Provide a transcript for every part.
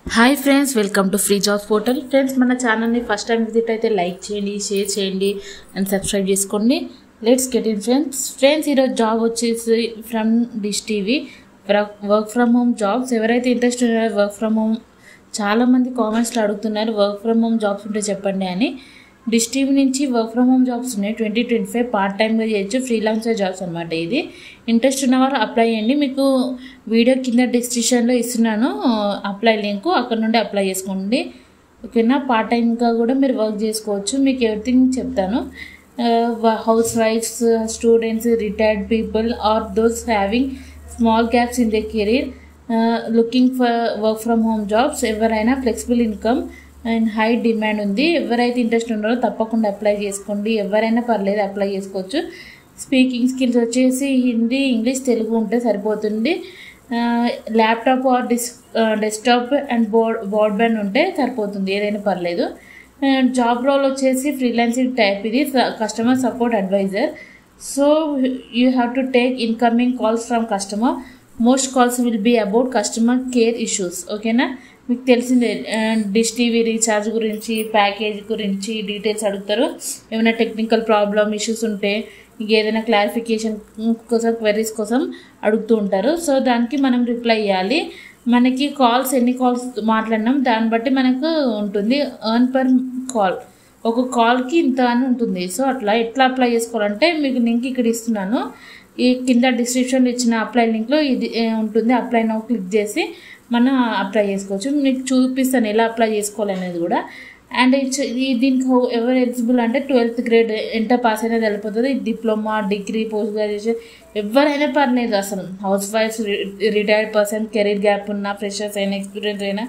Hi friends, welcome to free jobs portal. Friends, మన ఛానల్ని first time visit అయితే like చేయండి, షేర్ చేయండి అండ్ సబ్స్క్రైబ్ చేసుకోండి. Let's get in friends. ఈరోజు జాబ్ వచ్చేసి from dish TV work from home jobs. ఎవరైతే ఇంట్రెస్ట్ ఉన్నారో వర్క్ ఫ్రమ్ హోమ్, చాలామంది కామెంట్స్లో అడుగుతున్నారు వర్క్ ఫ్రమ్ హోమ్ జాబ్స్ ఉంటే చెప్పండి అని. డిష్ టీవీ నుంచి వర్క్ ఫ్రమ్ హోమ్ జాబ్స్ ఉన్నాయి. 2025 పార్ట్ టైమ్గా చేయొచ్చు, ఫ్రీలాన్సర్ జాబ్స్ అనమాట. ఇది ఇంట్రెస్ట్ ఉన్నవారు అప్లై చేయండి. మీకు వీడియో కింద డిస్క్రిప్షన్లో ఇస్తున్నాను అప్లై లింక్, అక్కడ నుండి అప్లై చేసుకోండి. ఓకేనా? పార్ట్ టైమ్గా కూడా మీరు వర్క్ చేసుకోవచ్చు. మీకు ఎవ్రీథింగ్ చెప్తాను. హౌస్ వైఫ్స్, students, retired people or those having small gaps in the career looking for work from home jobs. ఎవరైనా flexible income and high demand ఉంది. ఎవరైతే ఇంట్రెస్ట్ ఉన్నారో తప్పకుండా అప్లై చేసుకోండి. ఎవరైనా పర్లేదు, అప్లై చేసుకోవచ్చు. స్పీకింగ్ స్కిల్స్ వచ్చేసి హిందీ, ఇంగ్లీష్, తెలుగు ఉంటే సరిపోతుంది. Laptop or desktop and broadband ఉంటే సరిపోతుంది, ఏదైనా పర్లేదు. జాబ్ రోల్ వచ్చేసి ఫ్రీలాన్సింగ్ టైప్. ఇది customer support advisor. So you have to take incoming calls from customer. Most calls will be about customer care issues. ఓకేనా? మీకు తెలిసిందే, డిష్ టీవీ రీఛార్జ్ గురించి, ప్యాకేజ్ గురించి డీటెయిల్స్ అడుగుతారు. ఏమైనా టెక్నికల్ ప్రాబ్లమ్ ఇష్యూస్ ఉంటే, ఏదైనా క్లారిఫికేషన్ కోసం, క్వెరీస్ కోసం అడుగుతూ ఉంటారు. సో దానికి మనం రిప్లై ఇవ్వాలి. మనకి కాల్స్, ఎన్ని కాల్స్ మాట్లాడినాం దాన్ని బట్టి మనకు ఉంటుంది. ఎర్న్ పర్ కాల్, ఒక కాల్కి ఇంత అని ఉంటుంది. సో అట్లా ఎట్లా అప్లై చేసుకోవాలంటే మీకు లింక్ ఇక్కడ ఇస్తున్నాను. ఈ కింద డిస్క్రిప్షన్లో ఇచ్చిన అప్లై లింక్లో ఇది ఉంటుంది. అప్లై నౌ క్లిక్ చేసి మనం అప్లై చేసుకోవచ్చు. మీకు చూపిస్తాను ఎలా అప్లై చేసుకోవాలనేది కూడా. అండ్ దీనికి ఎవరు ఎలిజిబుల్ అంటే 12th గ్రేడ్ ఎంత పాస్ అయినా వెళ్ళిపోతుంది. డిప్లొమా, డిగ్రీ, పోస్ట్ గ్రాడ్యుయేషన్ ఎవరైనా పర్లేదు. అసలు house wives, retired person, career gap ఉన్న, ఫ్రెషర్స్ అయినా, ఎక్స్పీరియన్స్ అయినా,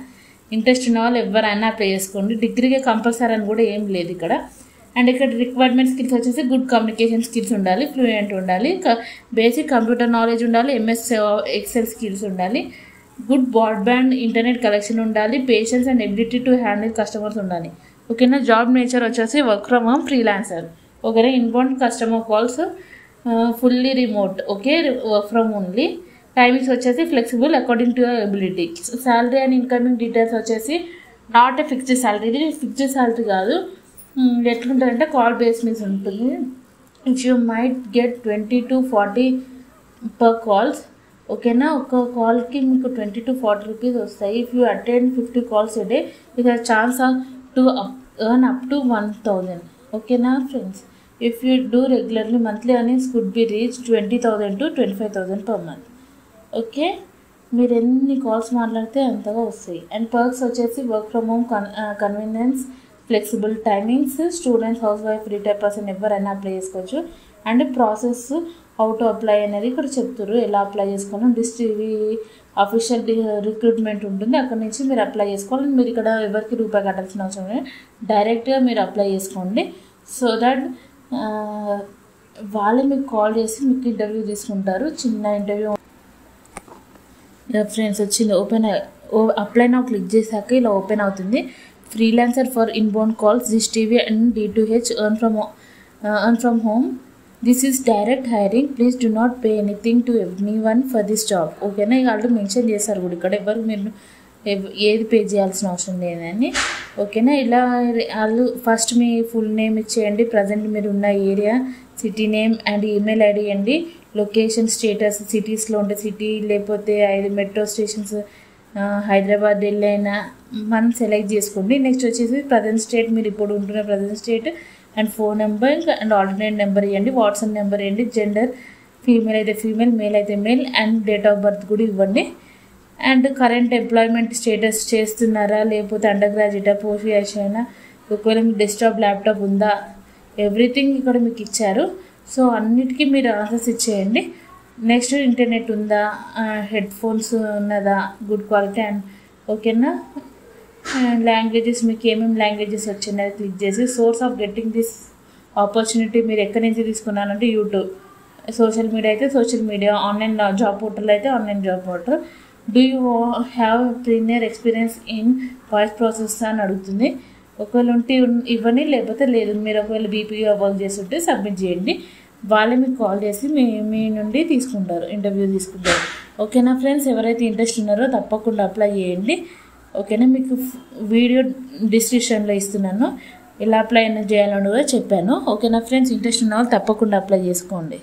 ఇంట్రెస్ట్ ఉన్న వాళ్ళు ఎవరైనా అప్లై చేసుకోండి. డిగ్రీగా కంపల్సరీ అని కూడా ఏం లేదు ఇక్కడ. అండ్ ఇక్కడ రిక్వైర్మెంట్ స్కిల్స్ వచ్చేసి గుడ్ కమ్యూనికేషన్ స్కిల్స్ ఉండాలి, ఫ్లూయెంట్ ఉండాలి, బేసిక్ కంప్యూటర్ నాలెడ్జ్ ఉండాలి, ఎంఎస్ ఎక్సెల్ స్కిల్స్ ఉండాలి, గుడ్ బ్రాడ్బ్యాండ్ ఇంటర్నెట్ కనెక్షన్ ఉండాలి, patience and ability to handle customers ఉండాలి. ఓకేనా? జాబ్ నేచర్ వచ్చేసి వర్క్ ఫ్రమ్ హోమ్, ఫ్రీలాన్సర్. ఓకేనా? Inbound customer calls, fully remote. Okay, work from only. Timings వచ్చేసి flexible according to your ability. Salary and incoming details వచ్చేసి not a fixed salary. ఇది fixed salary కాదు. ఎట్లుంటుందంటే call base మీద ఉంటుంది. If you might get 20 to 40 per calls. ఓకేనా? ఒక కాల్కి మీకు 20 to 40 రూపీస్ వస్తాయి. If you attend 50 calls a day, you have chance to earn up to 1000. ఓకేనా friends? If you do regularly, monthly earnings could be reached 20,000 to 25,000 per month. Okay, మీరు ఎన్ని calls మాట్లాడితే అంతగా వస్తాయి. అండ్ పర్క్స్ వచ్చేసి work from home, convenience, flexible timings, students, house wife, retired person ఎవరైనా apply చేసుకోవచ్చు. And process how to apply అనేది ఇక్కడ చెప్తారు, ఎలా అప్లై చేసుకోవాలి. డిష్ టీవీ అఫీషియల్ రిక్రూట్మెంట్ ఉంటుంది, అక్కడ నుంచి మీరు అప్లై చేసుకోవాలి. మీరు ఇక్కడ ఎవరికి రూపాయి కట్టాల్సిన అవసరం లేదు, డైరెక్ట్గా మీరు అప్లై చేసుకోండి. సో దట్ వాళ్ళే మీకు కాల్ చేసి మీకు ఇంటర్వ్యూ తీసుకుంటారు. చిన్న ఇంటర్వ్యూ. ఫ్రెండ్స్ వచ్చింది, అప్లై నౌ క్లిక్ చేశాక ఇలా ఓపెన్ అవుతుంది. Freelancer for inbound calls, dish TV and D2H, earn from home. This is direct hiring. Please do not pay anything to anyone for this job. ఓకేనా? ఇక already mention చేశారు కూడా ఇక్కడ, ఎవరు మీరు ఏది పే చేయాల్సిన అవసరం లేదని. ఓకేనా? ఇలా వాళ్ళు ఫస్ట్ మీ ఫుల్ నేమ్ ఇచ్చేయండి, ప్రజెంట్ మీరు ఉన్న area, city name and email ID అండి, లొకేషన్, స్టేటస్, సిటీస్లో ఉంటే సిటీ, లేకపోతే 5 మెట్రో స్టేషన్స్, హైదరాబాద్, ఢిల్లీ అయినా మనం సెలెక్ట్ చేసుకోండి. నెక్స్ట్ వచ్చేసి ప్రజెంట్ స్టేట్, మీరు ఇప్పుడు ఉంటున్న present state and phone number and alternate number ఇవ్వండి, వాట్సాప్ నెంబర్ ఇవ్వండి, జెండర్ ఫీమేల్ అయితే ఫీమేల్, మేల్ అయితే male, and date of birth కూడా ఇవ్వండి. అండ్ కరెంట్ ఎంప్లాయ్మెంట్ స్టేటస్, చేస్తున్నారా లేకపోతే అండర్ గ్రాడ్యుయేటా, పోస్ట్ గ్రాడ్యుయేషన్, ఒకవేళ మీకు డెస్క్టాప్, ల్యాప్టాప్ ఉందా, ఎవ్రీథింగ్ ఇక్కడ మీకు ఇచ్చారు. సో అన్నిటికీ మీరు ఆన్సర్స్ ఇచ్చేయండి. నెక్స్ట్ ఇంటర్నెట్ ఉందా, హెడ్ ఫోన్స్ ఉన్నదా, గుడ్ క్వాలిటీ. అండ్ ఓకేనా? లాంగ్వేజెస్, మీకు ఏమేమి లాంగ్వేజెస్ వచ్చినాయో క్లిక్ చేసి, source of getting this opportunity మీరు ఎక్కడి నుంచి తీసుకున్నారంటే యూట్యూబ్, సోషల్ మీడియా అయితే social media, online job portal అయితే online job portal. Do you have premier experience in voice process అని అడుగుతుంది. ఒకవేళ ఉంటే ఇవ్వండి, లేకపోతే లేదు. మీరు ఒకవేళ బీపీగా వర్క్ చేస్తుంటే సబ్మిట్ చేయండి. వాళ్ళే మీకు కాల్ చేసి మీ నుండి తీసుకుంటారు, ఇంటర్వ్యూ తీసుకుంటారు. ఓకేనా ఫ్రెండ్స్? ఎవరైతే ఇంట్రెస్ట్ ఉన్నారో తప్పకుండా అప్లై చేయండి. ఓకేనా. మీకు వీడియో డిస్క్రిప్షన్లో ఇస్తున్నాను, ఎలా అప్లై చేయాలని కూడా చెప్పాను. ఓకేనా ఫ్రెండ్స్, ఇంట్రెస్ట్ ఉన్న వాళ్ళు తప్పకుండా అప్లై చేసుకోండి.